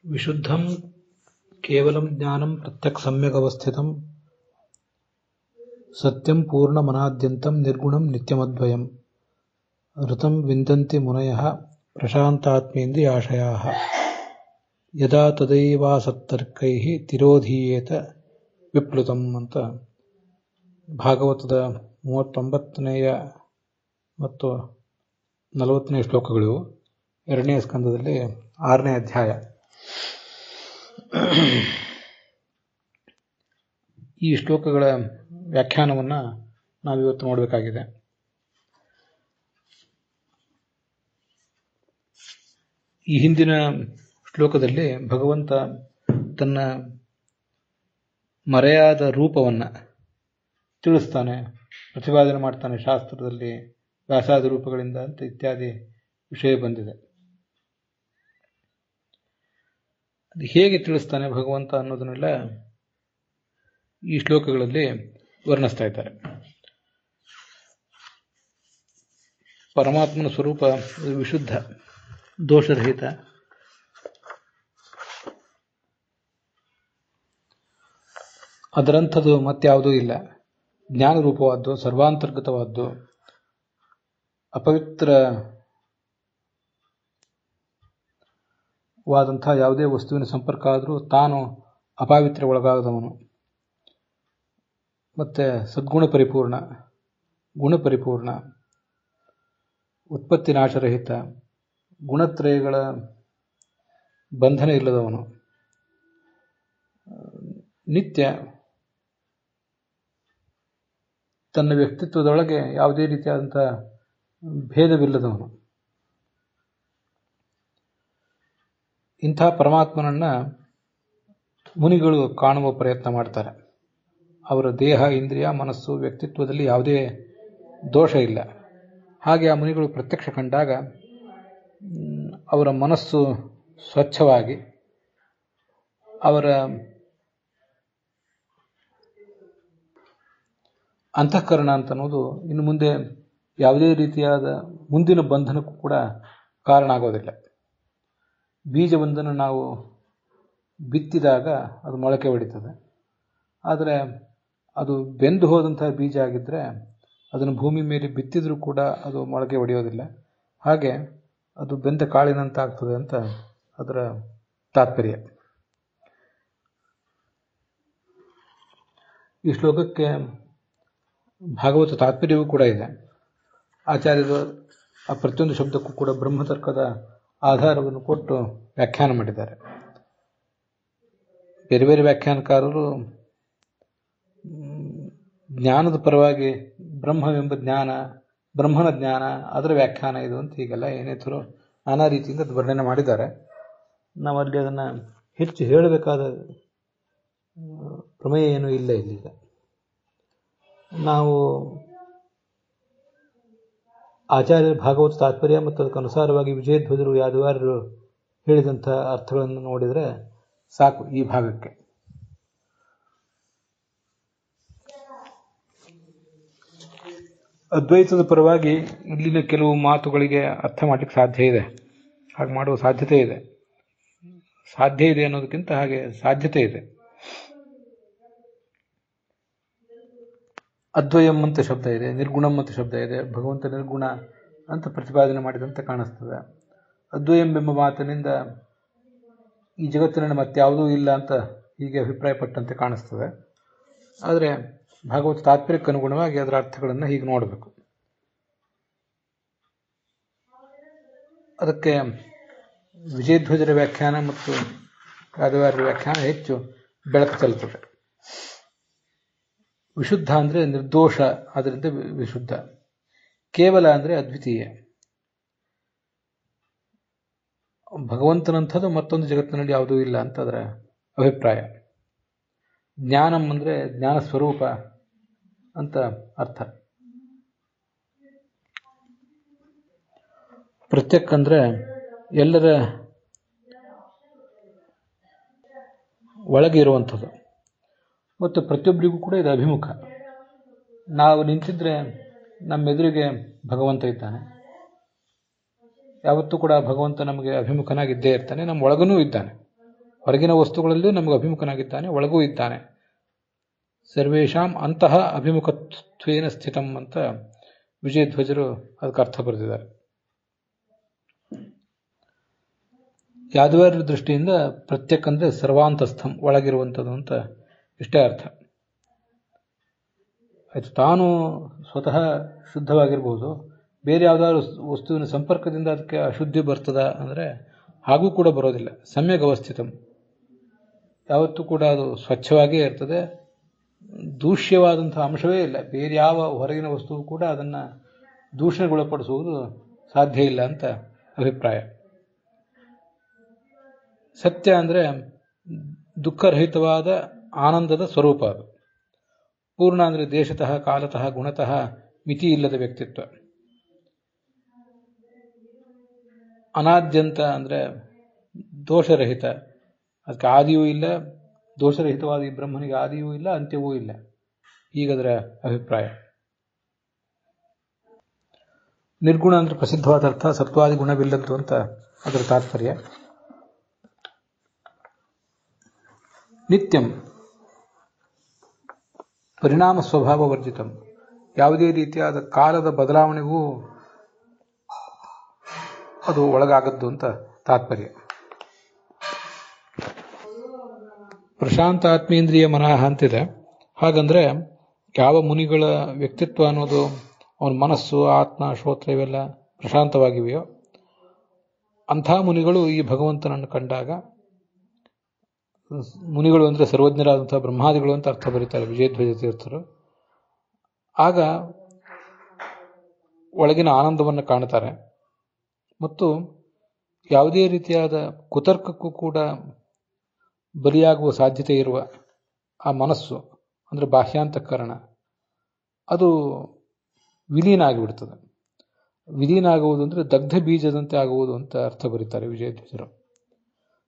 विशुद्धं केवलं ज्ञानं प्रत्यक्सम्यगवस्थितं सत्यं पूर्णमनाद्यन्तं निर्गुणं नित्यमद्वयम् ऋतं विन्दन्ति मुनयः प्रशान्तात्मेन्द्रियाशयाः यदा तदैवासತ್ತर्कैः ತಿರೋಧೀಯೇತ ವಿಪ್ಲುತಂ ಅಂತ ಭಾಗವತದ 39ನೆಯ ಮತ್ತು 40ನೇ ಶ್ಲೋಕಗಳು ಎರಡನೇ ಸ್ಕಂದದಲ್ಲಿ 6ನೇ ಅಧ್ಯಾಯ. ಈ ಶ್ಲೋಕಗಳ ವ್ಯಾಖ್ಯಾನವನ್ನು ನಾವಿವತ್ತು ನೋಡಬೇಕಾಗಿದೆ. ಈ ಹಿಂದಿನ ಶ್ಲೋಕದಲ್ಲಿ ಭಗವಂತ ತನ್ನ ಮರೆಯಾದ ರೂಪವನ್ನು ತಿಳಿಸ್ತಾನೆ, ಪ್ರತಿಪಾದನೆ ಮಾಡ್ತಾನೆ. ಶಾಸ್ತ್ರದಲ್ಲಿ ವ್ಯಾಸಾದಿ ರೂಪಗಳಿಂದ ಅಂತ ಇತ್ಯಾದಿ ವಿಷಯ ಬಂದಿದೆ. ಅದು ಹೇಗೆ ತಿಳಿಸ್ತಾನೆ ಭಗವಂತ ಅನ್ನೋದನ್ನೆಲ್ಲ ಈ ಶ್ಲೋಕಗಳಲ್ಲಿ ವರ್ಣಿಸ್ತಾ ಇದ್ದಾರೆ. ಪರಮಾತ್ಮನ ಸ್ವರೂಪ ವಿಶುದ್ಧ, ದೋಷರಹಿತ. ಅದರಂಥದ್ದು ಮತ್ಯಾವುದೂ ಇಲ್ಲ. ಜ್ಞಾನರೂಪವಾದ್ದು, ಸರ್ವಾಂತರ್ಗತವಾದ್ದು, ಅಪವಿತ್ರವಾದಂಥ ಯಾವುದೇ ವಸ್ತುವಿನ ಸಂಪರ್ಕ ಆದರೂ ತಾನು ಅಪಾವಿತ್ರ್ಯ ಒಳಗಾಗದವನು. ಮತ್ತೆ ಸದ್ಗುಣ ಪರಿಪೂರ್ಣ, ಗುಣಪರಿಪೂರ್ಣ, ಉತ್ಪತ್ತಿ ನಾಶರಹಿತ, ಗುಣತ್ರಯಗಳ ಬಂಧನ ಇಲ್ಲದವನು, ನಿತ್ಯ, ತನ್ನ ವ್ಯಕ್ತಿತ್ವದೊಳಗೆ ಯಾವುದೇ ರೀತಿಯಾದಂಥ ಭೇದವಿಲ್ಲದವನು. ಇಂಥ ಪರಮಾತ್ಮನನ್ನ ಮುನಿಗಳು ಕಾಣುವ ಪ್ರಯತ್ನ ಮಾಡ್ತಾರೆ. ಅವರ ದೇಹ, ಇಂದ್ರಿಯ, ಮನಸ್ಸು, ವ್ಯಕ್ತಿತ್ವದಲ್ಲಿ ಯಾವುದೇ ದೋಷ ಇಲ್ಲ. ಹಾಗೆ ಆ ಮುನಿಗಳು ಪ್ರತ್ಯಕ್ಷ ಕಂಡಾಗ ಅವರ ಮನಸ್ಸು ಸ್ವಚ್ಛವಾಗಿ, ಅವರ ಅಂತಃಕರಣ ಅಂತ ಅನ್ನೋದು ಇನ್ನು ಮುಂದೆ ಯಾವುದೇ ರೀತಿಯಾದ ಮುಂದಿನ ಬಂಧನಕ್ಕೂ ಕೂಡ ಕಾರಣ ಆಗೋದಿಲ್ಲ. ಬೀಜವೊಂದನ್ನು ನಾವು ಬಿತ್ತಿದಾಗ ಅದು ಮೊಳಕೆ ಹೊಡಿತದೆ. ಆದರೆ ಅದು ಬೆಂದು ಹೋದಂತಹ ಬೀಜ ಆಗಿದ್ದರೆ ಅದನ್ನು ಭೂಮಿ ಮೇಲೆ ಬಿತ್ತಿದ್ರೂ ಕೂಡ ಅದು ಮೊಳಕೆ ಹೊಡೆಯೋದಿಲ್ಲ. ಹಾಗೆ ಅದು ಬೆಂದ ಕಾಳಿನಂತಾಗ್ತದೆ ಅಂತ ಅದರ ತಾತ್ಪರ್ಯ. ಈ ಶ್ಲೋಕಕ್ಕೆ ಭಾಗವತ ತಾತ್ಪರ್ಯವೂ ಕೂಡ ಇದೆ. ಆಚಾರ್ಯರು ಆ ಪ್ರತಿಯೊಂದು ಶಬ್ದಕ್ಕೂ ಕೂಡ ಬ್ರಹ್ಮತರ್ಕದ ಆಧಾರವನ್ನು ಕೊಟ್ಟು ವ್ಯಾಖ್ಯಾನ ಮಾಡಿದ್ದಾರೆ. ಬೇರೆ ಬೇರೆ ವ್ಯಾಖ್ಯಾನಕಾರರು ಜ್ಞಾನದ ಪರವಾಗಿ ಬ್ರಹ್ಮವೆಂಬ ಜ್ಞಾನ, ಬ್ರಹ್ಮನ ಜ್ಞಾನ, ಅದರ ವ್ಯಾಖ್ಯಾನ ಇದು ಅಂತ ಹೀಗೆಲ್ಲ ಏನೇತರು ನಾನಾ ರೀತಿಯಿಂದ ಅದು ವರ್ಣನೆ ಮಾಡಿದ್ದಾರೆ. ನಾವಲ್ಲಿ ಅದನ್ನು ಹೆಚ್ಚು ಹೇಳಬೇಕಾದ ಪ್ರಮೇಯ ಏನೂ ಇಲ್ಲ ಇಲ್ಲಿಗ. ನಾವು ಆಚಾರ್ಯರ ಭಾಗವತ ತಾತ್ಪರ್ಯ ಮತ್ತು ಅದಕ್ಕನುಸಾರವಾಗಿ ವಿಜಯಧ್ವಜರು, ಯಾದವಾರರು ಹೇಳಿದಂಥ ಅರ್ಥಗಳನ್ನು ನೋಡಿದರೆ ಸಾಕು ಈ ಭಾಗಕ್ಕೆ. ಅದ್ವೈತದ ಪರವಾಗಿ ಇಲ್ಲಿನ ಕೆಲವು ಮಾತುಗಳಿಗೆ ಅರ್ಥ ಮಾಡಲಿಕ್ಕೆ ಸಾಧ್ಯ ಇದೆ, ಹಾಗೆ ಮಾಡುವ ಸಾಧ್ಯತೆ ಇದೆ. ಸಾಧ್ಯ ಇದೆ ಅನ್ನೋದಕ್ಕಿಂತ ಹಾಗೆ ಸಾಧ್ಯತೆ ಇದೆ. ಅದ್ವಯಂ ಅಂತ ಶಬ್ದ ಇದೆ, ನಿರ್ಗುಣಂ ಅಂತ ಶಬ್ದ ಇದೆ. ಭಗವಂತ ನಿರ್ಗುಣ ಅಂತ ಪ್ರತಿಪಾದನೆ ಮಾಡಿದಂತೆ ಕಾಣಿಸ್ತದೆ. ಅದ್ವಯಂ ಎಂಬ ಮಾತಿನಿಂದ ಈ ಜಗತ್ತಿನಲ್ಲಿ ಮತ್ಯಾವುದೂ ಇಲ್ಲ ಅಂತ ಹೀಗೆ ಅಭಿಪ್ರಾಯಪಟ್ಟಂತೆ ಕಾಣಿಸ್ತದೆ. ಆದರೆ ಭಾಗವತ ತಾತ್ಪರ್ಯಕ್ಕೆ ಅನುಗುಣವಾಗಿ ಅದರ ಅರ್ಥಗಳನ್ನು ಹೀಗೆ ನೋಡಬೇಕು. ಅದಕ್ಕೆ ವಿಜಯಧ್ವಜರ ವ್ಯಾಖ್ಯಾನ ಮತ್ತು ಯಾದವಾರರ ವ್ಯಾಖ್ಯಾನ ಹೆಚ್ಚು ಬೆಳಕು ಚೆಲ್ಲುತ್ತದೆ. ವಿಶುದ್ಧ ಅಂದರೆ ನಿರ್ದೋಷ, ಆದ್ದರಿಂದ ವಿಶುದ್ಧ. ಕೇವಲ ಅಂದರೆ ಅದ್ವಿತೀಯ. ಭಗವಂತನಂಥದ್ದು ಮತ್ತೊಂದು ಜಗತ್ತಿನಲ್ಲಿ ಯಾವುದೂ ಇಲ್ಲ ಅಂತ ಅದರ ಅಭಿಪ್ರಾಯ. ಜ್ಞಾನಂ ಅಂದರೆ ಜ್ಞಾನ ಸ್ವರೂಪ ಅಂತ ಅರ್ಥ. ಪ್ರತ್ಯಕ್ ಅಂದರೆ ಎಲ್ಲರ ಒಳಗೆ ಇರುವಂಥದ್ದು ಮತ್ತು ಪ್ರತಿಯೊಬ್ಬರಿಗೂ ಕೂಡ ಇದು ಅಭಿಮುಖ. ನಾವು ನಿಂತಿದ್ರೆ ನಮ್ಮೆದುರಿಗೆ ಭಗವಂತ ಇದ್ದಾನೆ. ಯಾವತ್ತೂ ಕೂಡ ಭಗವಂತ ನಮಗೆ ಅಭಿಮುಖನಾಗಿದ್ದೇ ಇರ್ತಾನೆ, ನಮ್ಮ ಒಳಗೂ ಇದ್ದಾನೆ. ಹೊರಗಿನ ವಸ್ತುಗಳಲ್ಲೂ ನಮಗೆ ಅಭಿಮುಖನಾಗಿದ್ದಾನೆ, ಒಳಗೂ ಇದ್ದಾನೆ. ಸರ್ವೇಷಾಂ ಅಂತಹ ಅಭಿಮುಖತ್ವೇನ ಸ್ಥಿತಂ ಅಂತ ವಿಜಯಧ್ವಜರು ಅದಕ್ಕೆ ಅರ್ಥ ಬರೆದಿದ್ದಾರೆ. ಯಾದವಾರ್ಯರ ದೃಷ್ಟಿಯಿಂದ ಪ್ರತ್ಯಕ್ ಅಂದರೆ ಸರ್ವಾಂತಸ್ಥಂ, ಒಳಗಿರುವಂಥದ್ದು ಅಂತ ಇಷ್ಟೇ ಅರ್ಥ. ಆಯ್ತು, ತಾನು ಸ್ವತಃ ಶುದ್ಧವಾಗಿರ್ಬೋದು, ಬೇರೆ ಯಾವುದಾದ್ರು ವಸ್ತುವಿನ ಸಂಪರ್ಕದಿಂದ ಅದಕ್ಕೆ ಅಶುದ್ಧಿ ಬರ್ತದ ಅಂದರೆ ಹಾಗೂ ಕೂಡ ಬರೋದಿಲ್ಲ. ಸಮ್ಯಕ್ ಅವಸ್ಥಿತಂ, ಯಾವತ್ತೂ ಕೂಡ ಅದು ಸ್ವಚ್ಛವಾಗಿಯೇ ಇರ್ತದೆ, ದೂಷ್ಯವಾದಂಥ ಅಂಶವೇ ಇಲ್ಲ. ಬೇರೆ ಯಾವ ಹೊರಗಿನ ವಸ್ತುವು ಕೂಡ ಅದನ್ನು ದೂಷಣೆಗೊಳಪಡಿಸುವುದು ಸಾಧ್ಯ ಇಲ್ಲ ಅಂತ ಅಭಿಪ್ರಾಯ. ಸತ್ಯ ಅಂದರೆ ದುಃಖರಹಿತವಾದ ಆನಂದದ ಸ್ವರೂಪ ಅದು. ಪೂರ್ಣ ಅಂದರೆ ದೇಶತಃ ಕಾಲತಃ ಗುಣತಃ ಮಿತಿ ಇಲ್ಲದ ವ್ಯಕ್ತಿತ್ವ. ಅನಾದ್ಯಂತ ಅಂದರೆ ದೋಷರಹಿತ, ಅದಕ್ಕೆ ಆದಿಯೂ ಇಲ್ಲ, ದೋಷರಹಿತವಾದ ಈ ಬ್ರಹ್ಮನಿಗೆ ಆದಿಯೂ ಇಲ್ಲ, ಅಂತ್ಯವೂ ಇಲ್ಲ. ಹೀಗದರ ಅಭಿಪ್ರಾಯ. ನಿರ್ಗುಣ ಅಂದರೆ ಪ್ರಸಿದ್ಧವಾದ ಅರ್ಥ ಸತ್ವಾದಿ ಗುಣವಿಲ್ಲದ್ದು ಅಂತ ಅದರ ತಾತ್ಪರ್ಯ. ನಿತ್ಯಂ ಪರಿಣಾಮ ಸ್ವಭಾವ ವರ್ಜಿತಂ, ಯಾವುದೇ ರೀತಿಯಾದ ಕಾಲದ ಬದಲಾವಣೆಗೂ ಅದು ಒಳಗಾಗದ್ದು ಅಂತ ತಾತ್ಪರ್ಯ. ಪ್ರಶಾಂತ ಆತ್ಮೇಂದ್ರಿಯ ಮನಃ ಅಂತಿದೆ. ಹಾಗಂದ್ರೆ ಯಾವ ಮುನಿಗಳ ವ್ಯಕ್ತಿತ್ವ ಅನ್ನೋದು, ಅವನ ಮನಸ್ಸು, ಆತ್ಮ, ಶ್ರೋತ್ರ ಇವೆಲ್ಲ ಪ್ರಶಾಂತವಾಗಿವೆಯೋ ಅಂಥ ಮುನಿಗಳು ಈ ಭಗವಂತನನ್ನು ಕಂಡಾಗ, ಮುನಿಗಳು ಅಂದರೆ ಸರ್ವಜ್ಞರಾದಂಥ ಬ್ರಹ್ಮಾದಿಗಳು ಅಂತ ಅರ್ಥ ಬರೀತಾರೆ ವಿಜಯಧ್ವಜ ತೀರ್ಥರು, ಆಗ ಒಳಗಿನ ಆನಂದವನ್ನು ಕಾಣ್ತಾರೆ. ಮತ್ತು ಯಾವುದೇ ರೀತಿಯಾದ ಕುತರ್ಕಕ್ಕೂ ಕೂಡ ಬಲಿಯಾಗುವ ಸಾಧ್ಯತೆ ಇರುವ ಆ ಮನಸ್ಸು ಅಂದರೆ ಬಾಹ್ಯಾಂತಃಕರಣ ಅದು ವಿಲೀನ ಆಗಿಬಿಡ್ತದೆ. ವಿಲೀನ ಆಗುವುದು ಅಂದರೆ ದಗ್ಧ ಬೀಜದಂತೆ ಆಗುವುದು ಅಂತ ಅರ್ಥ ಬರೀತಾರೆ ವಿಜಯಧ್ವಜರು.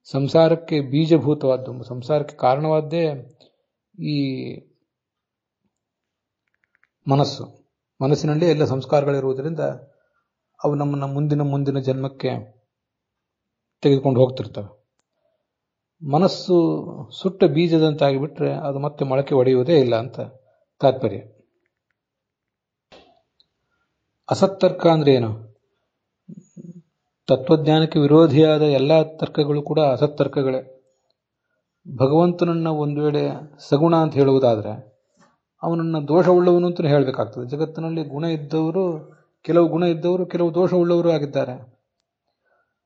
ಸಂಸಾರಕ್ಕೆ ಬೀಜಭೂತವಾದ್ದು, ಸಂಸಾರಕ್ಕೆ ಕಾರಣವಾದ್ದೇ ಈ ಮನಸ್ಸು. ಮನಸ್ಸಿನಲ್ಲಿ ಎಲ್ಲ ಸಂಸ್ಕಾರಗಳಿರುವುದರಿಂದ ಅವು ನಮ್ಮನ್ನು ಮುಂದಿನ ಜನ್ಮಕ್ಕೆ ತೆಗೆದುಕೊಂಡು ಹೋಗ್ತಿರ್ತವೆ. ಮನಸ್ಸು ಸುಟ್ಟ ಬೀಜದಂತಾಗಿಬಿಟ್ರೆ ಅದು ಮತ್ತೆ ಮೊಳಕೆ ಒಡೆಯುವುದೇ ಇಲ್ಲ ಅಂತ ತಾತ್ಪರ್ಯ. ಅಸತ್ತರ್ಕ ಅಂದ್ರೆ ಏನು? ತತ್ವಜ್ಞಾನಕ್ಕೆ ವಿರೋಧಿಯಾದ ಎಲ್ಲ ತರ್ಕಗಳು ಕೂಡ ಅಸತ್ತರ್ಕಗಳೇ. ಭಗವಂತನನ್ನ ಒಂದು ವೇಳೆ ಸಗುಣ ಅಂತ ಹೇಳುವುದಾದರೆ ಅವನನ್ನು ದೋಷವುಳ್ಳವನು ಅಂತ ಹೇಳಬೇಕಾಗ್ತದೆ. ಜಗತ್ತಿನಲ್ಲಿ ಗುಣ ಇದ್ದವರು, ಕೆಲವು ಗುಣ ಇದ್ದವರು, ಕೆಲವು ದೋಷವುಳ್ಳವರು ಆಗಿದ್ದಾರೆ.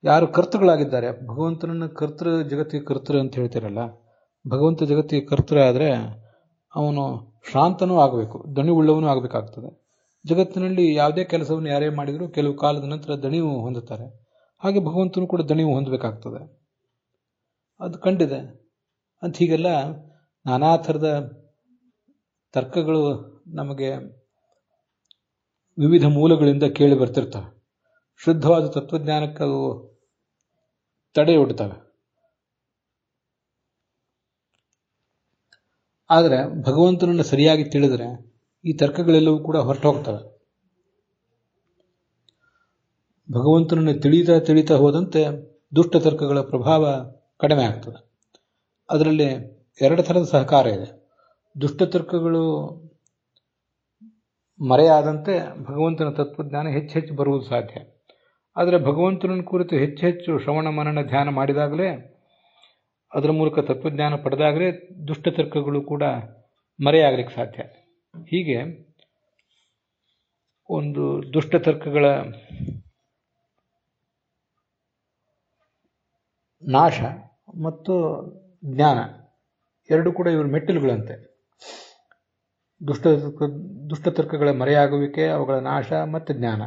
ಯಾರು ಕರ್ತೃಗಳಾಗಿದ್ದಾರೆ, ಭಗವಂತನನ್ನು ಕರ್ತೃ, ಜಗತ್ತಿಗೆ ಕರ್ತೃ ಅಂತ ಹೇಳ್ತಿರಲ್ಲ, ಭಗವಂತ ಜಗತ್ತಿಗೆ ಕರ್ತೃ ಆದರೆ ಅವನು ಶಾಂತನೂ ಆಗಬೇಕು, ದಣಿವುಳ್ಳವನೂ ಆಗಬೇಕಾಗ್ತದೆ. ಜಗತ್ತಿನಲ್ಲಿ ಯಾವುದೇ ಕೆಲಸವನ್ನು ಯಾರೇ ಮಾಡಿದರೂ ಕೆಲವು ಕಾಲದ ನಂತರ ದಣಿವು ಹೊಂದುತ್ತಾರೆ. ಹಾಗೆ ಭಗವಂತನು ಕೂಡ ದಣಿವು ಹೊಂದಬೇಕಾಗ್ತದೆ. ಅದು ಕಂಡಿದೆ ಅಂತ ಹೀಗೆಲ್ಲ ನಾನಾ ಥರದ ತರ್ಕಗಳು ನಮಗೆ ವಿವಿಧ ಮೂಲಗಳಿಂದ ಕೇಳಿ ಬರ್ತಿರ್ತವೆ. ಶುದ್ಧವಾದ ತತ್ವಜ್ಞಾನಕ್ಕೆ ಅವು ತಡೆಯೊಡ್ತವೆ. ಆದರೆ ಭಗವಂತನನ್ನು ಸರಿಯಾಗಿ ತಿಳಿದರೆ ಈ ತರ್ಕಗಳೆಲ್ಲವೂ ಕೂಡ ಹೊರಟು ಹೋಗ್ತವೆ. ಭಗವಂತನನ್ನು ತಿಳಿತಾ ಹೋದಂತೆ ದುಷ್ಟ ತರ್ಕಗಳ ಪ್ರಭಾವ ಕಡಿಮೆ ಆಗ್ತದೆ. ಅದರಲ್ಲಿ ಎರಡು ಥರದ ಸಹಕಾರ ಇದೆ. ದುಷ್ಟ ತರ್ಕಗಳು ಮರೆಯಾದಂತೆ ಭಗವಂತನ ತತ್ವಜ್ಞಾನ ಹೆಚ್ಚು ಬರುವುದು ಸಾಧ್ಯ. ಆದರೆ ಭಗವಂತನನ್ನು ಕುರಿತು ಹೆಚ್ಚು ಶ್ರವಣ ಮನನ ಧ್ಯಾನ ಮಾಡಿದಾಗಲೇ, ಅದರ ಮೂಲಕ ತತ್ವಜ್ಞಾನ ಪಡೆದಾಗಲೇ ದುಷ್ಟ ತರ್ಕಗಳು ಕೂಡ ಮರೆಯಾಗಲಿಕ್ಕೆ ಸಾಧ್ಯ. ಹೀಗೆ ಒಂದು ದುಷ್ಟ ತರ್ಕಗಳ ನಾಶ ಮತ್ತು ಜ್ಞಾನ ಎರಡು ಕೂಡ ಇವರು ಮೆಟ್ಟಿಲುಗಳಂತೆ. ದುಷ್ಟ ತರ್ಕಗಳ ಮರೆಯಾಗುವಿಕೆ, ಅವುಗಳ ನಾಶ ಮತ್ತು ಜ್ಞಾನ.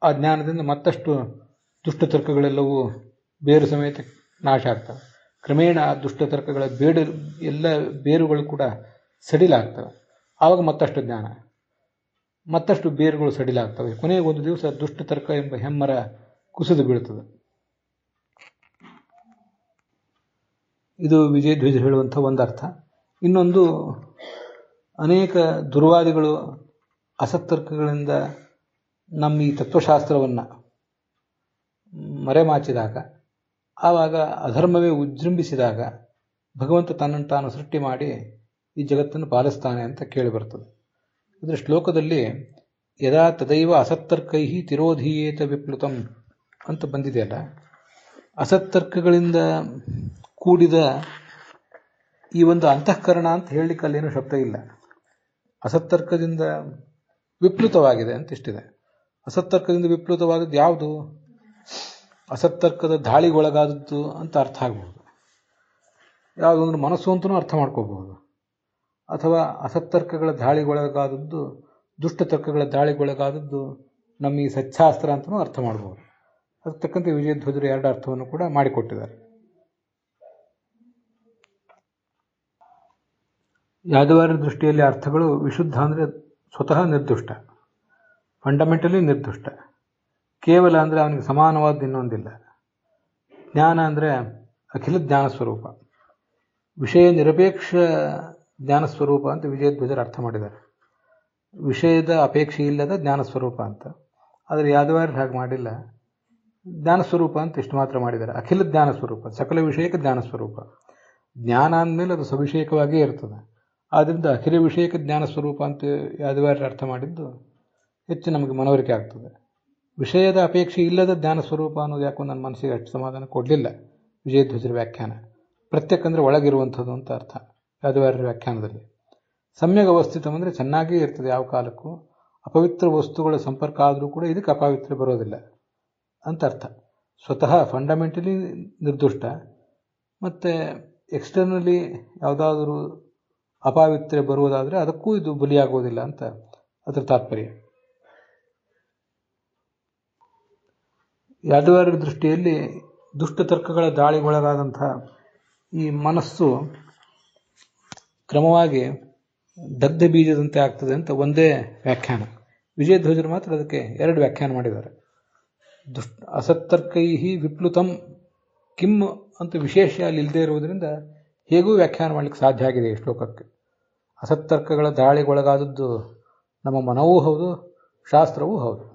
ಆ ಜ್ಞಾನದಿಂದ ಮತ್ತಷ್ಟು ದುಷ್ಟ ತರ್ಕಗಳೆಲ್ಲವೂ ಬೇರು ಸಮೇತ ನಾಶ ಆಗ್ತವೆ. ಕ್ರಮೇಣ ಆ ದುಷ್ಟ ತರ್ಕಗಳ ಎಲ್ಲ ಬೇರುಗಳು ಕೂಡ ಸಡಿಲಾಗ್ತವೆ. ಆವಾಗ ಮತ್ತಷ್ಟು ಜ್ಞಾನ, ಮತ್ತಷ್ಟು ಬೇರುಗಳು ಸಡಿಲಾಗ್ತವೆ. ಕೊನೆಗೆ ಒಂದು ದಿವಸ ದುಷ್ಟ ತರ್ಕ ಎಂಬ ಹೆಮ್ಮರ ಕುಸಿದು ಬೀಳುತ್ತದೆ. ಇದು ವಿಜಯಧ್ವಜ ಹೇಳುವಂಥ ಒಂದು ಅರ್ಥ. ಇನ್ನೊಂದು, ಅನೇಕ ದುರ್ವಾದಿಗಳು ಅಸತ್ತರ್ಕಗಳಿಂದ ನಮ್ಮ ಈ ತತ್ವಶಾಸ್ತ್ರವನ್ನು ಮರೆಮಾಚಿದಾಗ ಆವಾಗ ಅಧರ್ಮವೇ ಉಜೃಂಭಿಸಿದಾಗ ಭಗವಂತ ತನ್ನನ್ನು ತಾನು ಸೃಷ್ಟಿ ಮಾಡಿ ಈ ಜಗತ್ತನ್ನು ಪಾಲಿಸ್ತಾನೆ ಅಂತ ಕೇಳಿಬರ್ತದೆ. ಇದರ ಶ್ಲೋಕದಲ್ಲಿ ಯದಾ ತದೈವ ಅಸತ್ತರ್ಕೈ ತಿರೋಧೀಯೇತ ವಿಪ್ಲುತಂ ಅಂತ ಬಂದಿದೆಯಲ್ಲ, ಅಸತ್ತರ್ಕಗಳಿಂದ ಕೂಡಿದ ಈ ಒಂದು ಅಂತಃಕರಣ ಅಂತ ಹೇಳಲಿಕ್ಕೆ ಅಲ್ಲೇನು ಶಬ್ದ ಇಲ್ಲ. ಅಸತ್ತರ್ಕದಿಂದ ವಿಪ್ಲುತವಾಗಿದೆ ಅಂತ ಇಷ್ಟಿದೆ. ಅಸತ್ತರ್ಕದಿಂದ ವಿಪ್ಲುತವಾದದ್ದು ಯಾವುದು? ಅಸತ್ತರ್ಕದ ದಾಳಿಗೊಳಗಾದದ್ದು ಅಂತ ಅರ್ಥ ಆಗ್ಬೋದು. ಯಾವುದು ಅಂದ್ರೆ ಮನಸ್ಸು ಅಂತಲೂ ಅರ್ಥ ಮಾಡ್ಕೋಬಹುದು. ಅಥವಾ ಅಸತ್ತರ್ಕಗಳ ದಾಳಿಗೊಳಗಾದದ್ದು, ದುಷ್ಟತರ್ಕಗಳ ದಾಳಿಗೊಳಗಾದದ್ದು ನಮ್ಮ ಈ ಸಚ್ಚಾಸ್ತ್ರ ಅಂತಲೂ ಅರ್ಥ ಮಾಡ್ಬೋದು. ಅದಕ್ಕೆ ತಕ್ಕಂತೆ ವಿಜಯಧ್ವಜರು ಎರಡು ಅರ್ಥವನ್ನು ಕೂಡ ಮಾಡಿಕೊಟ್ಟಿದ್ದಾರೆ. ಯಾದವಾರ್ಯರ ದೃಷ್ಟಿಯಲ್ಲಿ ಅರ್ಥಗಳು ವಿಶುದ್ಧ ಅಂದರೆ ಸ್ವತಃ ನಿರ್ದುಷ್ಟ, ಫಂಡಮೆಂಟಲಿ ನಿರ್ದುಷ್ಟ. ಕೇವಲ ಅಂದರೆ ಅವನಿಗೆ ಸಮಾನವಾದ ಇನ್ನೊಂದಿಲ್ಲ. ಜ್ಞಾನ ಅಂದರೆ ಅಖಿಲ ಜ್ಞಾನ ಸ್ವರೂಪ, ವಿಷಯ ನಿರಪೇಕ್ಷ ಜ್ಞಾನ ಸ್ವರೂಪ ಅಂತ ವಿಜಯಧ್ವಜರು ಅರ್ಥ ಮಾಡಿದ್ದಾರೆ. ವಿಷಯದ ಅಪೇಕ್ಷೆ ಇಲ್ಲದ ಜ್ಞಾನ ಸ್ವರೂಪ ಅಂತ. ಆದರೆ ಯಾದವಾರ್ಯರು ಹಾಗೆ ಮಾಡಿಲ್ಲ. ಜ್ಞಾನ ಸ್ವರೂಪ ಅಂತ ಇಷ್ಟು ಮಾತ್ರ ಮಾಡಿದ್ದಾರೆ. ಅಖಿಲ ಜ್ಞಾನ ಸ್ವರೂಪ, ಸಕಲ ವಿಷಯಕ ಜ್ಞಾನ ಸ್ವರೂಪ. ಜ್ಞಾನ ಅಂದಮೇಲೆ ಅದು ಸವಿಷಯಕವಾಗಿಯೇ ಇರ್ತದೆ. ಆದ್ದರಿಂದ ಅಖಿಲ ವಿಷಯಕ ಜ್ಞಾನ ಸ್ವರೂಪ ಅಂತ ಯಾದವಾರ್ಯರು ಅರ್ಥ ಮಾಡಿದ್ದು ಹೆಚ್ಚು ನಮಗೆ ಮನವರಿಕೆ ಆಗ್ತದೆ. ವಿಷಯದ ಅಪೇಕ್ಷೆ ಇಲ್ಲದ ಜ್ಞಾನ ಸ್ವರೂಪ ಅನ್ನೋದು ಯಾಕೋ ನನ್ನ ಮನಸ್ಸಿಗೆ ಅಷ್ಟು ಸಮಾಧಾನ ಕೊಡಲಿಲ್ಲ. ವಿಜಯಧ್ವಜರ ವ್ಯಾಖ್ಯಾನ ಪ್ರತ್ಯಕ್ ಅಂದರೆ ಒಳಗಿರುವಂಥದ್ದು ಅಂತ ಅರ್ಥ. ಯಾದವಾರ್ಯರ ವ್ಯಾಖ್ಯಾನದಲ್ಲಿ ಸಮ್ಯಕ್ ಅವಸ್ಥಿತಂ ಅಂದರೆ ಚೆನ್ನಾಗೇ ಇರ್ತದೆ, ಯಾವ ಕಾಲಕ್ಕೂ ಅಪವಿತ್ರ ವಸ್ತುಗಳ ಸಂಪರ್ಕ ಆದರೂ ಕೂಡ ಇದಕ್ಕೆ ಅಪವಿತ್ರ ಬರೋದಿಲ್ಲ ಅಂತ ಅರ್ಥ. ಸ್ವತಃ ಫಂಡಮೆಂಟಲಿ ನಿರ್ದುಷ್ಟ, ಮತ್ತು ಎಕ್ಸ್ಟರ್ನಲಿ ಯಾವುದಾದರೂ ಅಪಾವಿತ್ರ್ಯ ಬರುವುದಾದರೆ ಅದಕ್ಕೂ ಇದು ಬಲಿಯಾಗುವುದಿಲ್ಲ ಅಂತ ಅದರ ತಾತ್ಪರ್ಯ. ಯಾದವಾರ್ಯರ ದೃಷ್ಟಿಯಲ್ಲಿ ದುಷ್ಟತರ್ಕಗಳ ದಾಳಿಗೊಳಗಾದಂತಹ ಈ ಮನಸ್ಸು ಕ್ರಮವಾಗಿ ದಗ್ಧ ಬೀಜದಂತೆ ಆಗ್ತದೆ ಅಂತ ಒಂದೇ ವ್ಯಾಖ್ಯಾನ. ವಿಜಯಧ್ವಜರು ಮಾತ್ರ ಅದಕ್ಕೆ ಎರಡು ವ್ಯಾಖ್ಯಾನ ಮಾಡಿದ್ದಾರೆ. ಅಸತ್ತರ್ಕೈ ವಿಪ್ಲುತಂ ಕಿಮ್ ಅಂತ ವಿಶೇಷ ಅಲ್ಲಿ ಇಲ್ಲದೆ ಇರುವುದರಿಂದ ಹೇಗೂ ವ್ಯಾಖ್ಯಾನ ಮಾಡಲಿಕ್ಕೆ ಸಾಧ್ಯ ಆಗಿದೆ ಈ ಶ್ಲೋಕಕ್ಕೆ. ಅಸತ್ತರ್ಕಗಳ ದಾಳಿಗೊಳಗಾದದ್ದು ನಮ್ಮ ಮನವೂ ಹೌದು, ಶಾಸ್ತ್ರವೂ ಹೌದು.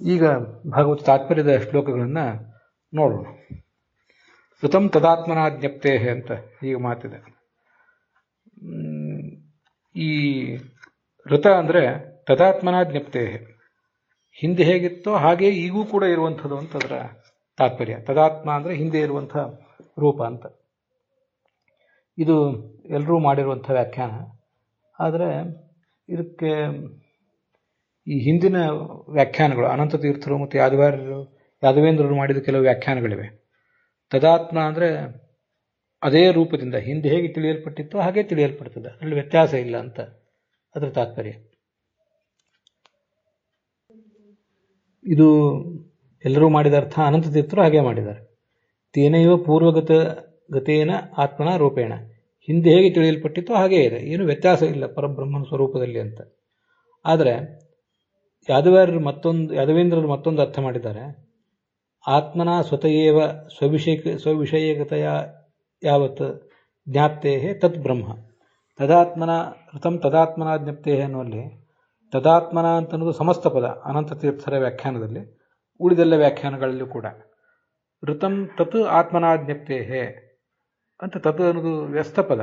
ಈಗ ಭಾಗವತ ತಾತ್ಪರ್ಯದ ಶ್ಲೋಕಗಳನ್ನು ನೋಡೋಣ. ಋತಂ ತದಾತ್ಮನ ಜ್ಞಪ್ತೇ ಅಂತ ಈಗ ಮಾತಿದೆ. ಈ ಋತ ಅಂದರೆ ತದಾತ್ಮನ ಜ್ಞಪ್ತೇ, ಹಿಂದೆ ಹೇಗಿತ್ತೋ ಹಾಗೆ ಈಗೂ ಕೂಡ ಇರುವಂಥದ್ದು ಅಂತ ಅದರ ತಾತ್ಪರ್ಯ. ತದಾತ್ಮ ಅಂದರೆ ಹಿಂದೆ ಇರುವಂಥ ರೂಪ ಅಂತ. ಇದು ಎಲ್ಲರೂ ಮಾಡಿರುವಂಥ ವ್ಯಾಖ್ಯಾನ. ಆದರೆ ಇದಕ್ಕೆ ಈ ಹಿಂದಿನ ವ್ಯಾಖ್ಯಾನಗಳು ಅನಂತ ತೀರ್ಥರು ಮತ್ತು ಯಾದವೇಂದ್ರರು ಮಾಡಿದ ಕೆಲವು ವ್ಯಾಖ್ಯಾನಗಳಿವೆ. ತದಾತ್ಮ ಅಂದರೆ ಅದೇ ರೂಪದಿಂದ ಹಿಂದೆ ಹೇಗೆ ತಿಳಿಯಲ್ಪಟ್ಟಿತ್ತೋ ಹಾಗೆ ತಿಳಿಯಲ್ಪಡ್ತದೆ, ಅದರಲ್ಲಿ ವ್ಯತ್ಯಾಸ ಇಲ್ಲ ಅಂತ ಅದರ ತಾತ್ಪರ್ಯ. ಇದು ಎಲ್ಲರೂ ಮಾಡಿದ ಅರ್ಥ ಅನಂತ ತೀರ್ಥರು ಹಾಗೆ ಮಾಡಿದ್ದಾರೆ. ತೇನೈವ ಗತೇನ ಆತ್ಮನ ರೂಪೇಣ, ಹಿಂದೆ ಹೇಗೆ ತಿಳಿಯಲ್ಪಟ್ಟಿತ್ತೋ ಹಾಗೇ ಇದೆ, ಏನು ವ್ಯತ್ಯಾಸ ಇಲ್ಲ ಪರಬ್ರಹ್ಮನ ಸ್ವರೂಪದಲ್ಲಿ ಅಂತ. ಆದರೆ ಯಾದವೇಂದ್ರರು ಮತ್ತೊಂದು ಅರ್ಥ ಮಾಡಿದ್ದಾರೆ. ಆತ್ಮನ ಸ್ವತಯೇವ ಸ್ವವಿಷಯಕತೆಯ ಯಾವತ್ ಜ್ಞಾಪ್ತೇ ತತ್ ಬ್ರಹ್ಮ. ತದಾತ್ಮನ ಋತಂ ತದಾತ್ಮನ ಜ್ಞಪ್ತೇ ಅನ್ನುವಲ್ಲಿ ತದಾತ್ಮನ ಅಂತ ಅನ್ನೋದು ಸಮಸ್ತ ಪದ ಅನಂತ ತೀರ್ಥರ ವ್ಯಾಖ್ಯಾನದಲ್ಲಿ, ಉಳಿದೆಲ್ಲ ವ್ಯಾಖ್ಯಾನಗಳಲ್ಲೂ ಕೂಡ ಋತಂ ತತ್ ಆತ್ಮನ ಜ್ಞಪ್ತೇ ಅಂತ ತತ್ ಅನ್ನೋದು ವ್ಯಸ್ತ ಪದ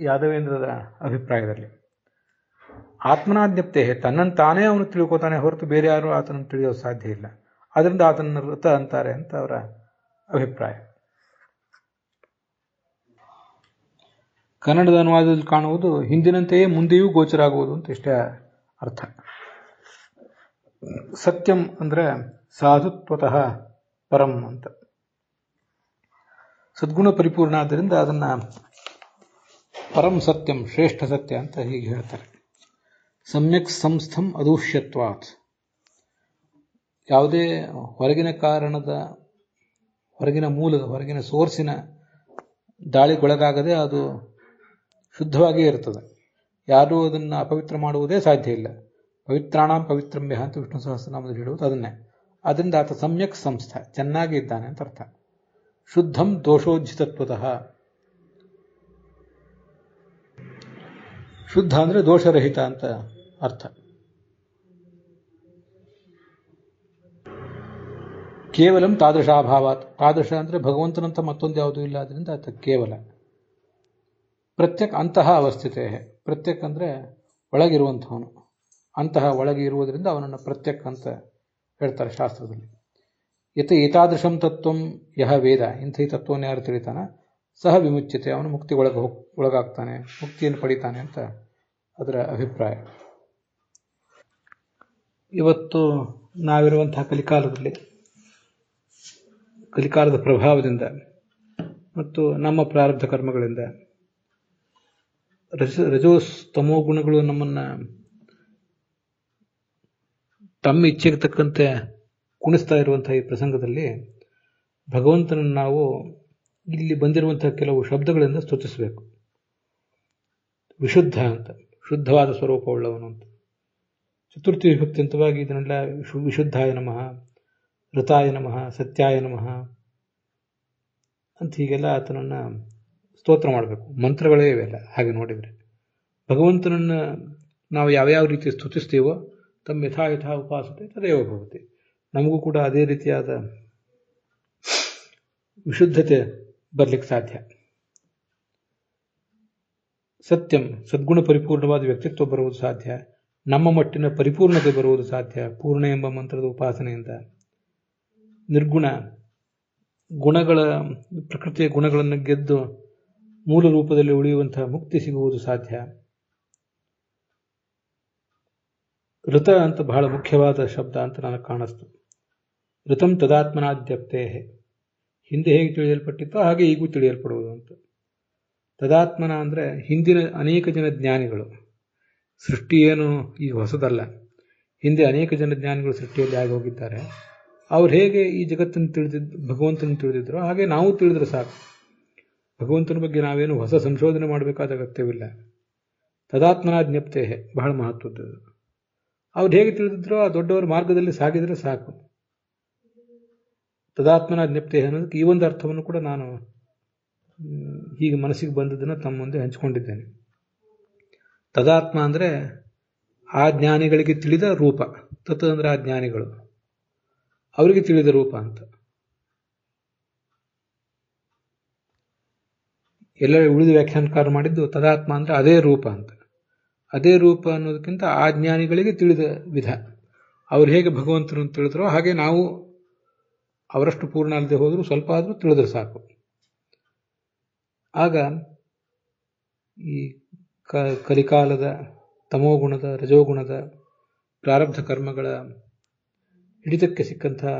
ಯಾದವೇಂದ್ರರ ಅಭಿಪ್ರಾಯದಲ್ಲಿ. ಆತ್ಮನಾಜ್ಞಪ್ತೇ, ತನ್ನನ್ನು ತಾನೇ ಅವನು ತಿಳ್ಕೊತಾನೆ ಹೊರತು ಬೇರೆ ಯಾರು ಆತನನ್ನು ತಿಳಿಯೋದು ಸಾಧ್ಯ ಇಲ್ಲ. ಅದರಿಂದ ಆತನ ಋತ ಅಂತಾರೆ ಅಂತ ಅವರ ಅಭಿಪ್ರಾಯ. ಕನ್ನಡದ ಅನುವಾದದಲ್ಲಿ ಕಾಣುವುದು ಹಿಂದಿನಂತೆಯೇ ಮುಂದೆಯೂ ಗೋಚರ ಆಗುವುದು ಅಂತ ಇಷ್ಟೇ ಅರ್ಥ. ಸತ್ಯಂ ಅಂದರೆ ಸಾಧುತ್ವತಃ ಪರಂ ಅಂತ. ಸದ್ಗುಣ ಪರಿಪೂರ್ಣ ಆದ್ದರಿಂದ ಅದನ್ನು ಪರಂ ಸತ್ಯಂ, ಶ್ರೇಷ್ಠ ಸತ್ಯ ಅಂತ ಹೀಗೆ ಹೇಳ್ತಾರೆ. ಸಮ್ಯಕ್ ಸಂಸ್ಥಂ ಅದೂಷ್ಯತ್ವಾತ್, ಯಾವುದೇ ಹೊರಗಿನ ಕಾರಣದ, ಹೊರಗಿನ ಮೂಲದ, ಹೊರಗಿನ ಸೋರ್ಸಿನ ದಾಳಿಗೊಳಗಾಗದೆ ಅದು ಶುದ್ಧವಾಗಿಯೇ ಇರ್ತದೆ. ಯಾರೂ ಅದನ್ನು ಅಪವಿತ್ರ ಮಾಡುವುದೇ ಸಾಧ್ಯ ಇಲ್ಲ. ಪವಿತ್ರಾಣಾಂ ಪವಿತ್ರಮ್ಯ ಅಂತ ವಿಷ್ಣು ಸಹಸ್ರನಾಮದಲ್ಲಿ ಹೇಳುವುದು ಅದನ್ನೇ. ಅದರಿಂದ ಆತ ಸಮ್ಯಕ್ ಸಂಸ್ಥ, ಚೆನ್ನಾಗಿ ಇದ್ದಾನೆ ಅಂತ ಅರ್ಥ. ಶುದ್ಧಂ ದೋಷೋಜ್ಜಿತತ್ವತಃ, ಶುದ್ಧ ಅಂದರೆ ದೋಷರಹಿತ ಅಂತ ಅರ್ಥ. ಕೇವಲಂ ತಾದೃಶಾಭಾವಾತ್. ತಾದೃಶ ಅಂದರೆ ಭಗವಂತನಂತ ಮತ್ತೊಂದು ಯಾವುದೂ ಇಲ್ಲ, ಅದರಿಂದ ಆತ ಕೇವಲ. ಪ್ರತ್ಯಕ್ ಅಂತಹ ಅವಸ್ಥಿತೆ. ಪ್ರತ್ಯಕ್ ಅಂದರೆ ಒಳಗಿರುವಂಥವನು. ಅಂತಹ ಒಳಗೆ ಇರುವುದರಿಂದ ಅವನನ್ನು ಪ್ರತ್ಯಕ್ ಅಂತ ಹೇಳ್ತಾರೆ ಶಾಸ್ತ್ರದಲ್ಲಿ. ಏತಾದೃಶಂ ತತ್ವಂ ಯಹ ವೇದ, ಇಂಥ ಈ ತತ್ವವನ್ನು ಯಾರು ತಿಳಿತಾನ, ಸಹ ವಿಮುಚ್ಯತೆ, ಅವನು ಮುಕ್ತಿ ಒಳಗಾಗ್ತಾನೆ, ಮುಕ್ತಿಯನ್ನು ಪಡಿತಾನೆ ಅಂತ ಅದರ ಅಭಿಪ್ರಾಯ. ಇವತ್ತು ನಾವಿರುವಂತಹ ಕಲಿಕಾಲದ ಪ್ರಭಾವದಿಂದ ಮತ್ತು ನಮ್ಮ ಪ್ರಾರಬ್ಧ ಕರ್ಮಗಳಿಂದ ರಜೋಸ್ತಮೋ ಗುಣಗಳು ನಮ್ಮನ್ನು ತಮ್ಮ ಇಚ್ಛೆಗೆ ತಕ್ಕಂತೆ ಕುಣಿಸ್ತಾ ಇರುವಂತಹ ಈ ಪ್ರಸಂಗದಲ್ಲಿ ಭಗವಂತನನ್ನು ನಾವು ಇಲ್ಲಿ ಬಂದಿರುವಂತಹ ಕೆಲವು ಶಬ್ದಗಳಿಂದ ಸ್ತುತಿಸಬೇಕು. ವಿಶುದ್ಧ ಅಂತ, ಶುದ್ಧವಾದ ಸ್ವರೂಪವುಳ್ಳವನು ಅಂತ. ಚತುರ್ಥಿ ವಿಭಕ್ತಿಯಂತವಾಗಿ ಇದನ್ನೆಲ್ಲ ವಿಶುದ್ಧಾಯ ನಮಃ, ಋತಾಯ ನಮಃ, ಸತ್ಯಾಯ ನಮಃ ಅಂತ ಹೀಗೆಲ್ಲ ಆತನನ್ನು ಸ್ತೋತ್ರ ಮಾಡಬೇಕು. ಮಂತ್ರಗಳೇ ಇವೆಲ್ಲ. ಹಾಗೆ ನೋಡಿದರೆ ಭಗವಂತನನ್ನು ನಾವು ಯಾವ್ಯಾವ ರೀತಿ ಸ್ತುತಿಸ್ತೀವೋ ತಮ್ಮ ಯಥಾ ಉಪಾಸತೆ ತದೇವ ಭವತಿ. ನಮಗೂ ಕೂಡ ಅದೇ ರೀತಿಯಾದ ವಿಶುದ್ಧತೆ ಬರಲಿಕ್ಕೆ ಸಾಧ್ಯ. ಸತ್ಯಂ, ಸದ್ಗುಣ ಪರಿಪೂರ್ಣವಾದ ವ್ಯಕ್ತಿತ್ವ ಬರುವುದು ಸಾಧ್ಯ. ನಮ್ಮ ಮಟ್ಟಿನ ಪರಿಪೂರ್ಣತೆ ಬರುವುದು ಸಾಧ್ಯ ಪೂರ್ಣ ಎಂಬ ಮಂತ್ರದ ಉಪಾಸನೆಯಿಂದ. ನಿರ್ಗುಣ ಪ್ರಕೃತಿಯ ಗುಣಗಳನ್ನು ಗೆದ್ದು ಮೂಲ ರೂಪದಲ್ಲಿ ಉಳಿಯುವಂತಹ ಮುಕ್ತಿ ಸಿಗುವುದು ಸಾಧ್ಯ. ಋತ ಅಂತ ಬಹಳ ಮುಖ್ಯವಾದ ಶಬ್ದ ಅಂತ ನನಗೆ ಕಾಣಿಸ್ತು. ಋತಂ ತದಾತ್ಮನಾದ್ಯಪ್ತೇ, ಹಿಂದೆ ಹೇಗೆ ತಿಳಿಯಲ್ಪಟ್ಟಿತ್ತೋ ಹಾಗೆ ಈಗೂ ತಿಳಿಯಲ್ಪಡುವುದು ಅಂತ. ತದಾತ್ಮನ ಅಂದರೆ ಹಿಂದಿನ ಅನೇಕ ಜನ ಜ್ಞಾನಿಗಳು. ಸೃಷ್ಟಿ ಏನು ಈಗ ಹೊಸದಲ್ಲ. ಹಿಂದೆ ಅನೇಕ ಜನ ಜ್ಞಾನಿಗಳು ಸೃಷ್ಟಿಯಲ್ಲಿ ಆಗಿ ಹೋಗಿದ್ದಾರೆ. ಅವ್ರು ಹೇಗೆ ಈ ಜಗತ್ತನ್ನು ಭಗವಂತನ ತಿಳಿದಿದ್ರು ಹಾಗೆ ನಾವು ತಿಳಿದ್ರೆ ಸಾಕು. ಭಗವಂತನ ಬಗ್ಗೆ ನಾವೇನು ಹೊಸ ಸಂಶೋಧನೆ ಮಾಡಬೇಕಾದ ಅಗತ್ಯವಿಲ್ಲ. ತದಾತ್ಮನ ಜ್ಞಪ್ತೆ ಬಹಳ ಮಹತ್ವದ್ದು. ಅವ್ರು ಹೇಗೆ ತಿಳಿದಿದ್ರೋ ಆ ದೊಡ್ಡವರ ಮಾರ್ಗದಲ್ಲಿ ಸಾಗಿದ್ರೆ ಸಾಕು. ತದಾತ್ಮನ ಜ್ಞಪ್ತೆ ಅನ್ನೋದಕ್ಕೆ ಈ ಒಂದು ಅರ್ಥವನ್ನು ಕೂಡ ನಾನು ಹೀಗೆ ಮನಸ್ಸಿಗೆ ಬಂದದನ್ನು ತಮ್ಮ ಮುಂದೆ ಹಂಚಿಕೊಂಡಿದ್ದೇನೆ. ತದಾತ್ಮ ಅಂದರೆ ಆ ಜ್ಞಾನಿಗಳಿಗೆ ತಿಳಿದ ರೂಪ. ತತ್ ಅಂದರೆ ಆ ಜ್ಞಾನಿಗಳು, ಅವರಿಗೆ ತಿಳಿದ ರೂಪ ಅಂತ. ಎಲ್ಲ ಉಳಿದ ವ್ಯಾಖ್ಯಾನಕಾರ ಮಾಡಿದ್ದು ತದಾತ್ಮ ಅಂದರೆ ಅದೇ ರೂಪ ಅಂತ. ಅದೇ ರೂಪ ಅನ್ನೋದಕ್ಕಿಂತ ಆ ಜ್ಞಾನಿಗಳಿಗೆ ತಿಳಿದ ವಿಧ. ಅವ್ರು ಹೇಗೆ ಭಗವಂತನನ್ನು ತಿಳಿದ್ರೋ ಹಾಗೆ ನಾವು ಅವರಷ್ಟು ಪೂರ್ಣ ಅಲ್ಲದೆ ಹೋದರೂ ಸ್ವಲ್ಪ ಆದರೂ ತಿಳಿದ್ರೆ ಸಾಕು. ಆಗ ಈ ಕಲಿಕಾಲದ ತಮೋಗುಣದ ರಜೋಗುಣದ ಪ್ರಾರಬ್ಧ ಕರ್ಮಗಳ ಹಿಡಿತಕ್ಕೆ ಸಿಕ್ಕಂತಹ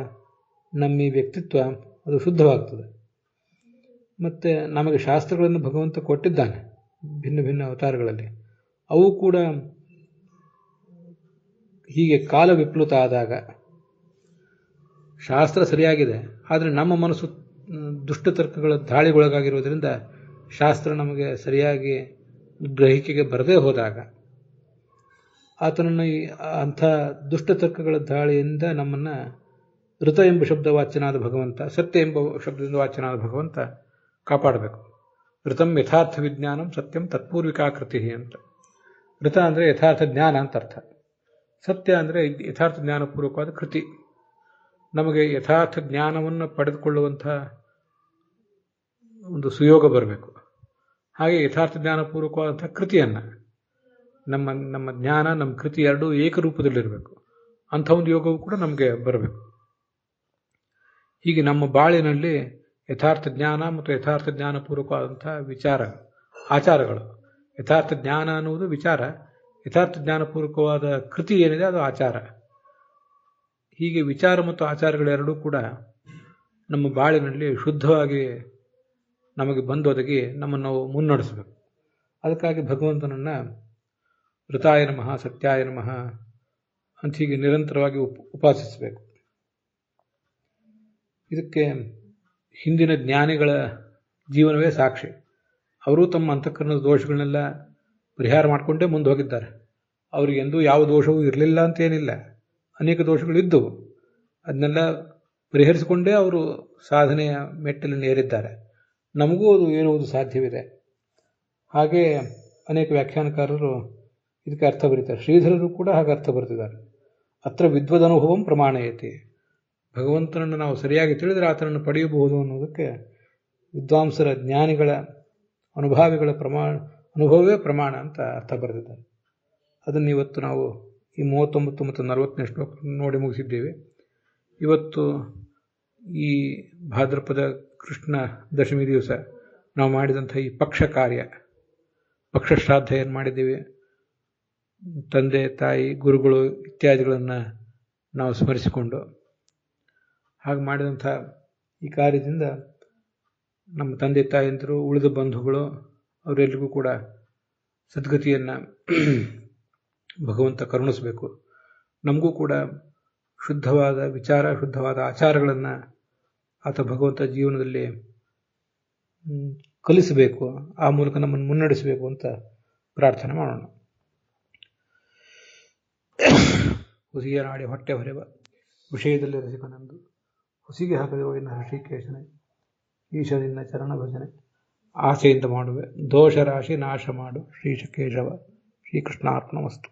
ನಮ್ಮ ಈ ವ್ಯಕ್ತಿತ್ವ ಅದು ಶುದ್ಧವಾಗ್ತದೆ. ಮತ್ತು ನಮಗೆ ಶಾಸ್ತ್ರಗಳನ್ನು ಭಗವಂತ ಕೊಟ್ಟಿದ್ದಾನೆ ಭಿನ್ನ ಭಿನ್ನ ಅವತಾರಗಳಲ್ಲಿ. ಅವು ಕೂಡ ಹೀಗೆ ಕಾಲ ವಿಪ್ಲುತ ಆದಾಗ ಶಾಸ್ತ್ರ ಸರಿಯಾಗಿದೆ, ಆದರೆ ನಮ್ಮ ಮನಸ್ಸು ದುಷ್ಟತರ್ಕಗಳ ದಾಳಿಗೊಳಗಾಗಿರುವುದರಿಂದ ಶಾಸ್ತ್ರ ನಮಗೆ ಸರಿಯಾಗಿ ಗ್ರಹಿಕೆಗೆ ಬರದೇ ಹೋದಾಗ ಆತನನ್ನು ಅಂಥ ದುಷ್ಟತರ್ಕಗಳ ದಾಳಿಯಿಂದ ನಮ್ಮನ್ನು ಋತ ಎಂಬ ಶಬ್ದವಾಚ್ಯನಾದ ಭಗವಂತ, ಸತ್ಯ ಎಂಬ ಶಬ್ದದಿಂದ ವಾಚ್ಯನಾದ ಭಗವಂತ ಕಾಪಾಡಬೇಕು. ಋತಂ ಯಥಾರ್ಥ ವಿಜ್ಞಾನಂ ಸತ್ಯಂ ತತ್ಪೂರ್ವಿಕಾಕೃತಿ ಅಂತ. ಋತ ಅಂದರೆ ಯಥಾರ್ಥ ಜ್ಞಾನ ಅಂತ ಅರ್ಥ. ಸತ್ಯ ಅಂದರೆ ಯಥಾರ್ಥ ಜ್ಞಾನಪೂರ್ವಕವಾದ ಕೃತಿ. ನಮಗೆ ಯಥಾರ್ಥ ಜ್ಞಾನವನ್ನು ಪಡೆದುಕೊಳ್ಳುವಂಥ ಒಂದು ಸುಯೋಗ ಬರಬೇಕು. ಹಾಗೆ ಯಥಾರ್ಥ ಜ್ಞಾನಪೂರ್ವಕವಾದಂಥ ಕೃತಿಯನ್ನು ನಮ್ಮ ಜ್ಞಾನ ನಮ್ಮ ಕೃತಿ ಎರಡೂ ಏಕರೂಪದಲ್ಲಿರಬೇಕು. ಅಂಥ ಒಂದು ಯೋಗವು ಕೂಡ ನಮಗೆ ಬರಬೇಕು. ಹೀಗೆ ನಮ್ಮ ಬಾಳಿನಲ್ಲಿ ಯಥಾರ್ಥ ಜ್ಞಾನ ಮತ್ತು ಯಥಾರ್ಥ ಜ್ಞಾನಪೂರ್ವಕವಾದಂಥ ಆಚಾರಗಳು. ಯಥಾರ್ಥ ಜ್ಞಾನ ಅನ್ನುವುದು ವಿಚಾರ, ಯಥಾರ್ಥ ಜ್ಞಾನಪೂರ್ವಕವಾದ ಕೃತಿ ಏನಿದೆ ಅದು ಆಚಾರ. ಹೀಗೆ ವಿಚಾರ ಮತ್ತು ಆಚಾರಗಳೆರಡೂ ಕೂಡ ನಮ್ಮ ಬಾಳಿನಲ್ಲಿ ಶುದ್ಧವಾಗಿ ನಮಗೆ ಬಂದೊದಗಿ ನಮ್ಮನ್ನು ನಾವು ಮುನ್ನಡೆಸಬೇಕು. ಅದಕ್ಕಾಗಿ ಭಗವಂತನನ್ನು ಋತಾಯ ನಮಃ ಸತ್ಯಾಯ ನಮಃ ಅಂತ ಹೀಗೆ ನಿರಂತರವಾಗಿ ಉಪಾಸಿಸಬೇಕು. ಇದಕ್ಕೆ ಹಿಂದಿನ ಜ್ಞಾನಿಗಳ ಜೀವನವೇ ಸಾಕ್ಷಿ. ಅವರು ತಮ್ಮ ಅಂತಃಕರಣದ ದೋಷಗಳನ್ನೆಲ್ಲ ಪರಿಹಾರ ಮಾಡಿಕೊಂಡೇ ಮುಂದೆ ಹೋಗಿದ್ದಾರೆ. ಅವರಿಗೆಂದೂ ಯಾವ ದೋಷವೂ ಇರಲಿಲ್ಲ ಅಂತೇನಿಲ್ಲ, ಅನೇಕ ದೋಷಗಳಿದ್ದವು. ಅದನ್ನೆಲ್ಲ ಪರಿಹರಿಸಿಕೊಂಡೇ ಅವರು ಸಾಧನೆಯ ಮೆಟ್ಟಲನ್ನು ಏರಿದ್ದಾರೆ. ನಮಗೂ ಅದು ಏರುವುದು ಸಾಧ್ಯವಿದೆ. ಹಾಗೆ ಅನೇಕ ವ್ಯಾಖ್ಯಾನಕಾರರು ಇದಕ್ಕೆ ಅರ್ಥ ಬರೀತಾರೆ. ಶ್ರೀಧರರು ಕೂಡ ಹಾಗೆ ಅರ್ಥ ಬರೆದಿದ್ದಾರೆ. ಅತ್ರ ವಿದ್ವದನುಭವಂ ಪ್ರಮಾಣಯತಿ. ಭಗವಂತನನ್ನು ನಾವು ಸರಿಯಾಗಿ ತಿಳಿದರೆ ಆತನನ್ನು ಪಡೆಯಬಹುದು ಅನ್ನೋದಕ್ಕೆ ವಿದ್ವಾಂಸರ ಜ್ಞಾನಿಗಳ ಅನುಭವವೇ ಪ್ರಮಾಣ ಅಂತ ಅರ್ಥ ಬರೆದಿದ್ದಾರೆ. ಅದನ್ನು ಇವತ್ತು ನಾವು ಈ 39 ಮತ್ತು 40ನೇ ಶ್ಲೋಕ ನೋಡಿ ಮುಗಿಸಿದ್ದೇವೆ. ಇವತ್ತು ಈ ಭಾದ್ರಪದ ಕೃಷ್ಣ ದಶಮಿ ದಿವಸ ನಾವು ಮಾಡಿದಂಥ ಈ ಪಕ್ಷ ಶ್ರಾದ್ದ ಏನು ಮಾಡಿದ್ದೇವೆ, ತಂದೆ ತಾಯಿ ಗುರುಗಳು ಇತ್ಯಾದಿಗಳನ್ನು ನಾವು ಸ್ಮರಿಸಿಕೊಂಡು ಹಾಗೆ ಮಾಡಿದಂಥ ಈ ಕಾರ್ಯದಿಂದ ನಮ್ಮ ತಂದೆ ತಾಯಂದಿರು, ಉಳಿದ ಬಂಧುಗಳು ಅವರೆಲ್ಲರಿಗೂ ಕೂಡ ಸದ್ಗತಿಯನ್ನು ಭಗವಂತ ಕರುಣಿಸಬೇಕು. ನಮಗೂ ಕೂಡ ಶುದ್ಧವಾದ ವಿಚಾರ, ಶುದ್ಧವಾದ ಆಚಾರಗಳನ್ನು ಆತ ಭಗವಂತ ಜೀವನದಲ್ಲಿ ಕಲಿಸಬೇಕು, ಆ ಮೂಲಕ ನಮ್ಮನ್ನು ಮುನ್ನಡೆಸಬೇಕು ಅಂತ ಪ್ರಾರ್ಥನೆ ಮಾಡೋಣ. ಹುಸಿಗೆ ನಾಡಿ ಹೊಟ್ಟೆ ಹೊರೆವ ವಿಷಯದಲ್ಲಿ ರಸಿಕನಂದು ಹುಸಿಗೆ ಹಾಕದೆವೋ ಇನ್ನು ಶ್ರೀಕೇಶನೆ ಈಶನಿನ್ನ ಚರಣ ಭಜನೆ ಆಸೆಯಿಂದ ಮಾಡುವೆ ದೋಷ ರಾಶಿ ನಾಶ ಮಾಡು ಶ್ರೀಶಕೇಶವ. ಶ್ರೀಕೃಷ್ಣಾರ್ಪಣಮಸ್ತು.